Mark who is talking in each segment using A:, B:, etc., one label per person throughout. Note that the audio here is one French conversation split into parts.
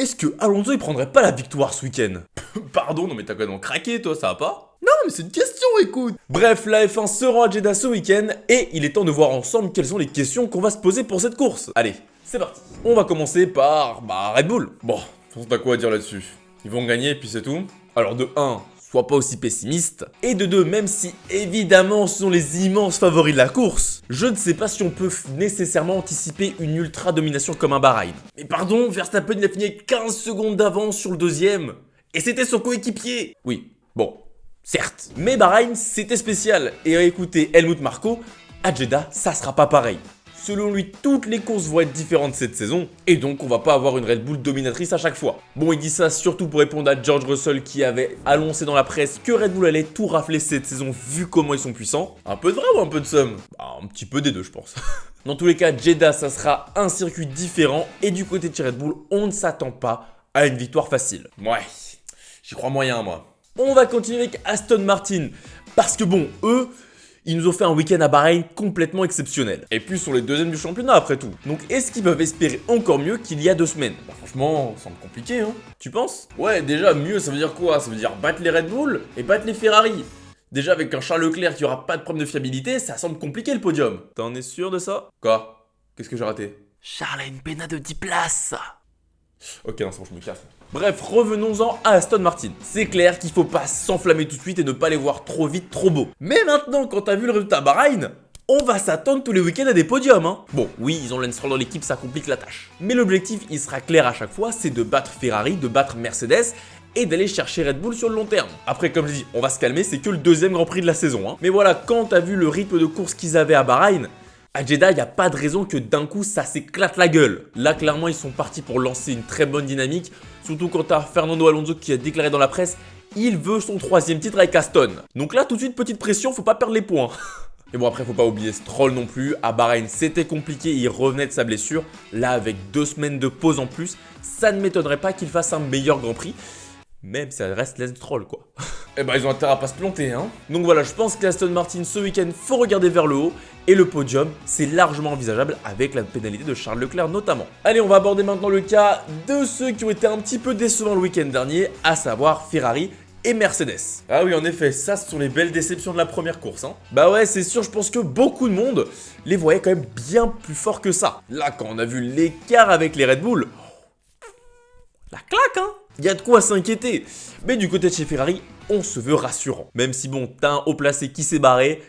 A: est-ce que Alonso il prendrait pas la victoire ce week-end? Pardon, non mais t'as quand même craqué toi, ça va pas? Non mais c'est une question, écoute. Bref, la F1 sera à Jeddah ce week-end et il est temps de voir ensemble quelles sont les questions qu'on va se poser pour cette course. Allez, c'est parti. On va commencer par, Red Bull. Bon, t'as quoi à dire là-dessus? Ils vont gagner et puis c'est tout. Alors de 1, sois pas aussi pessimiste. Et de 2, même si évidemment ce sont les immenses favoris de la course, je ne sais pas si on peut nécessairement anticiper une ultra domination comme un Bahreïn. Mais pardon, Verstappen il a fini avec 15 secondes d'avance sur le deuxième. Et c'était son coéquipier. Oui, bon, certes. Mais Bahreïn c'était spécial. Et écoutez Helmut Marko, à Jeddah ça sera pas pareil. Selon lui, toutes les courses vont être différentes cette saison, et donc on va pas avoir une Red Bull dominatrice à chaque fois. Bon, il dit ça surtout pour répondre à George Russell qui avait annoncé dans la presse que Red Bull allait tout rafler cette saison vu comment ils sont puissants. Un peu de vrai ou un peu de somme? Un petit peu des deux je pense. Dans tous les cas, Jeddah ça sera un circuit différent, et du côté de chez Red Bull, on ne s'attend pas à une victoire facile. Ouais, j'y crois moyen moi. On va continuer avec Aston Martin, parce que bon, eux... ils nous ont fait un week-end à Bahreïn complètement exceptionnel. Et puis sur les deuxièmes du championnat après tout. Donc est-ce qu'ils peuvent espérer encore mieux qu'il y a 2 semaines? Franchement, ça semble compliqué hein. Tu penses? Ouais, déjà mieux ça veut dire quoi? Ça veut dire battre les Red Bull et battre les Ferrari. Déjà avec un Charles Leclerc qui aura pas de problème de fiabilité, ça semble compliqué le podium. T'en es sûr de ça? Quoi? Qu'est-ce que j'ai raté?
B: Charles a une pénale de 10 places.
A: Ok, non, c'est bon, je me casse. Bref, revenons-en à Aston Martin. C'est clair qu'il faut pas s'enflammer tout de suite et ne pas les voir trop vite, trop beaux. Mais maintenant, quand t'as vu le résultat à Bahreïn, on va s'attendre tous les week-ends à des podiums, hein. Bon, oui, ils ont Lance Stroll dans l'équipe, ça complique la tâche. Mais l'objectif, il sera clair à chaque fois, c'est de battre Ferrari, de battre Mercedes et d'aller chercher Red Bull sur le long terme. Après, comme je dis, on va se calmer, c'est que le deuxième Grand Prix de la saison, hein. Mais voilà, quand t'as vu le rythme de course qu'ils avaient à Bahreïn, à Jeddah, il n'y a pas de raison que d'un coup ça s'éclate la gueule. Là, clairement, ils sont partis pour lancer une très bonne dynamique. Surtout quand t'as Fernando Alonso qui a déclaré dans la presse, il veut son 3e titre avec Aston. Donc là, tout de suite, petite pression, faut pas perdre les points. Et bon, après, faut pas oublier Stroll non plus. À Bahreïn, c'était compliqué, il revenait de sa blessure. Là, avec 2 semaines de pause en plus, ça ne m'étonnerait pas qu'il fasse un meilleur Grand Prix. Même si ça reste Lance Stroll, quoi. Eh ben, ils ont intérêt à pas se planter, hein. Donc voilà, je pense qu'Aston Martin, ce week-end, faut regarder vers le haut. Et le podium, c'est largement envisageable avec la pénalité de Charles Leclerc notamment. Allez, on va aborder maintenant le cas de ceux qui ont été un petit peu décevants le week-end dernier, à savoir Ferrari et Mercedes. Ah oui, en effet, ça, ce sont les belles déceptions de la première course, hein. Bah ouais, c'est sûr, je pense que beaucoup de monde les voyait quand même bien plus forts que ça. Là, quand on a vu l'écart avec les Red Bull, la claque, hein. Il y a de quoi s'inquiéter. Mais du côté de chez Ferrari, on se veut rassurant. Même si bon, t'as un haut placé qui s'est barré,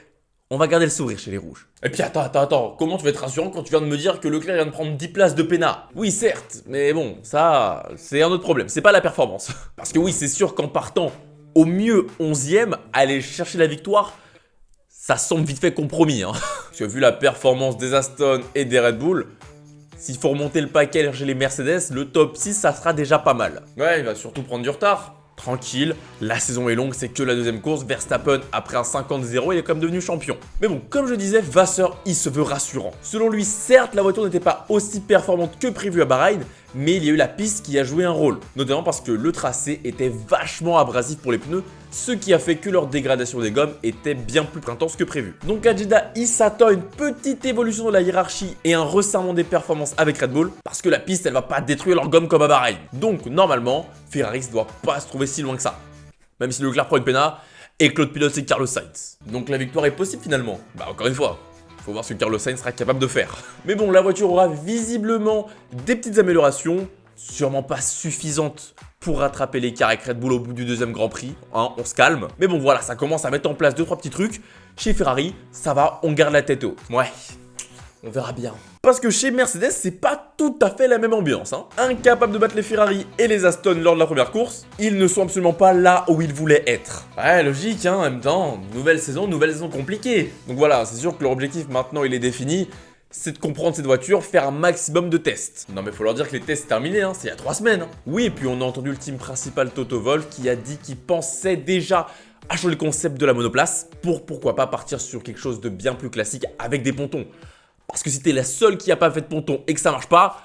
A: on va garder le sourire chez les rouges. Et puis attends, comment tu vas être rassurant quand tu viens de me dire que Leclerc vient de prendre 10 places de pénat? Oui certes, mais bon, ça, c'est un autre problème, c'est pas la performance. Parce que oui, c'est sûr qu'en partant au mieux 11e, aller chercher la victoire, ça semble vite fait compromis, hein. Parce que vu la performance des Aston et des Red Bull, s'il faut remonter le paquet chez les Mercedes, le top 6, ça sera déjà pas mal. Ouais, il va surtout prendre du retard. Tranquille, la saison est longue, c'est que la deuxième course. Verstappen, après un 50-0, il est quand même devenu champion. Mais bon, comme je disais, Vasseur, il se veut rassurant. Selon lui, certes, la voiture n'était pas aussi performante que prévu à Bahreïn, mais il y a eu la piste qui a joué un rôle. Notamment parce que le tracé était vachement abrasif pour les pneus, ce qui a fait que leur dégradation des gommes était bien plus intense que prévu. Donc à Jeddah, il s'attend à une petite évolution de la hiérarchie et un resserrement des performances avec Red Bull, parce que la piste, elle va pas détruire leurs gommes comme à Bahreïn. Donc normalement, Ferrari ne doit pas se trouver si loin que ça. Même si Leclerc prend une pénale et que l'autre pilote c'est Carlos Sainz. Donc la victoire est possible finalement. Bah encore une fois, faut voir ce que Carlos Sainz sera capable de faire. Mais bon, la voiture aura visiblement des petites améliorations, sûrement pas suffisantes pour rattraper l'écart avec Red Bull au bout du deuxième Grand Prix, hein, on se calme. Mais bon voilà, ça commence à mettre en place 2-3 petits trucs. Chez Ferrari, ça va, on garde la tête haute. Ouais, on verra bien. Parce que chez Mercedes, c'est pas tout à fait la même ambiance, hein. Incapables de battre les Ferrari et les Aston lors de la première course, ils ne sont absolument pas là où ils voulaient être. Ouais, logique, hein, en même temps, nouvelle saison compliquée. Donc voilà, c'est sûr que leur objectif maintenant, il est défini. C'est de comprendre cette voiture, faire un maximum de tests. Non mais faut leur dire que les tests sont terminés, hein, c'est il y a 3 semaines. Hein. Oui, et puis on a entendu le team principal Toto Wolff qui a dit qu'il pensait déjà à changer le concept de la monoplace pour pourquoi pas partir sur quelque chose de bien plus classique avec des pontons. Parce que si t'es la seule qui a pas fait de ponton et que ça marche pas,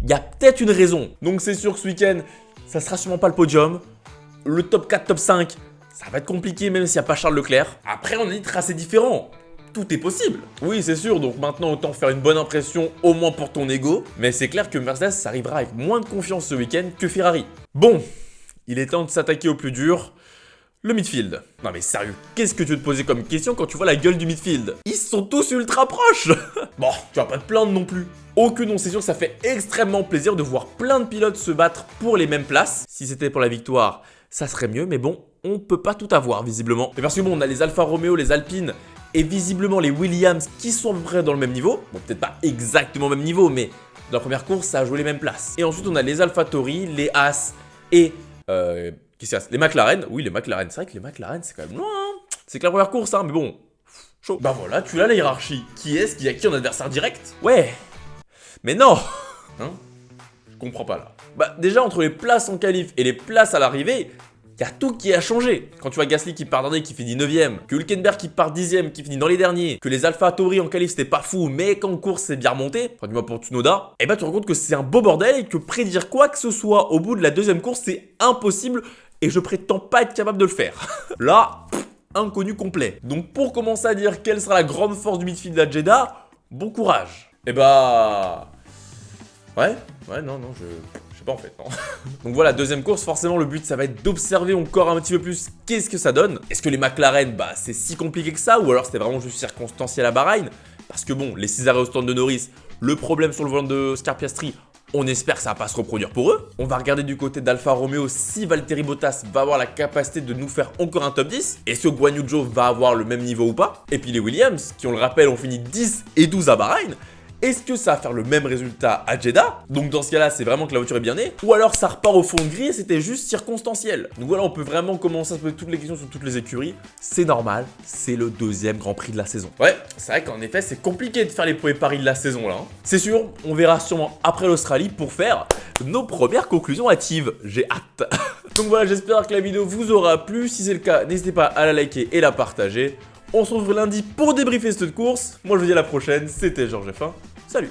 A: il y a peut-être une raison. Donc c'est sûr que ce week-end, ça sera sûrement pas le podium. Le top 4, top 5, ça va être compliqué même s'il n'y a pas Charles Leclerc. Après on a dit tracé différent. tout est possible. Oui, c'est sûr, donc maintenant autant faire une bonne impression, au moins pour ton ego. Mais c'est clair que Mercedes arrivera avec moins de confiance ce week-end que Ferrari. Bon, il est temps de s'attaquer au plus dur. Le midfield. Non mais sérieux, qu'est-ce que tu veux te poser comme question quand tu vois la gueule du midfield? Ils sont tous ultra proches. Bon, tu vas pas te plaindre non plus. Oh que non, c'est sûr que ça fait extrêmement plaisir de voir plein de pilotes se battre pour les mêmes places. Si c'était pour la victoire, ça serait mieux, mais bon, on peut pas tout avoir visiblement. Mais parce que bon, on a les Alfa Romeo, les Alpines et visiblement les Williams qui sont à peu près dans le même niveau. Bon, peut-être pas exactement au même niveau, mais dans la première course, ça a joué les mêmes places. Et ensuite, on a les AlphaTauri, les Haas et... les McLaren, oui les McLaren, c'est vrai que les McLaren c'est quand même loin, hein. C'est que la première course, hein, mais bon, chaud. Bah voilà, tu l'as la hiérarchie. Qui est-ce qui a qui en adversaire direct? Ouais, mais non. Hein? Je comprends pas là. Bah déjà entre les places en qualif et les places à l'arrivée, y a tout qui a changé. Quand tu vois Gasly qui part dernier qui finit 9ème, que Hülkenberg qui part 10ème qui finit dans les derniers, que les AlphaTauri en qualif c'était pas fou mais qu'en course c'est bien remonté, enfin du moins pour Tsunoda, et bah tu te rends compte que c'est un beau bordel et que prédire quoi que ce soit au bout de la deuxième course c'est impossible et je prétends pas être capable de le faire. Là, inconnu complet. Donc pour commencer à dire quelle sera la grande force du midfield à Jeddah, bon courage. Et bah... Ouais, non, je sais pas en fait, non. Donc voilà, deuxième course, forcément le but ça va être d'observer encore un petit peu plus qu'est-ce que ça donne. Est-ce que les McLaren, bah c'est si compliqué que ça ou alors c'était vraiment juste circonstanciel à Bahreïn? Parce que bon, les 6 arrêts au stand de Norris, le problème sur le volant de Oscar Piastri, on espère que ça va pas se reproduire pour eux. On va regarder du côté d'Alfa Romeo si Valtteri Bottas va avoir la capacité de nous faire encore un top 10. Est-ce que Guan Yu Zhou va avoir le même niveau ou pas? Et puis les Williams, qui on le rappelle ont fini 10 et 12 à Bahreïn. Est-ce que ça va faire le même résultat à Jeddah? Donc dans ce cas-là, c'est vraiment que la voiture est bien née. Ou alors ça repart au fond de grille et c'était juste circonstanciel. Donc voilà, on peut vraiment commencer à se poser toutes les questions sur toutes les écuries. C'est normal, c'est le deuxième Grand Prix de la saison. Ouais, c'est vrai qu'en effet, c'est compliqué de faire les premiers paris de la saison là. Hein. C'est sûr, on verra sûrement après l'Australie pour faire nos premières conclusions hâtives. J'ai hâte. Donc voilà, j'espère que la vidéo vous aura plu. Si c'est le cas, n'hésitez pas à la liker et la partager. On se retrouve lundi pour débriefer cette course. Moi je vous dis à la prochaine, c'était Georges F1. Salut!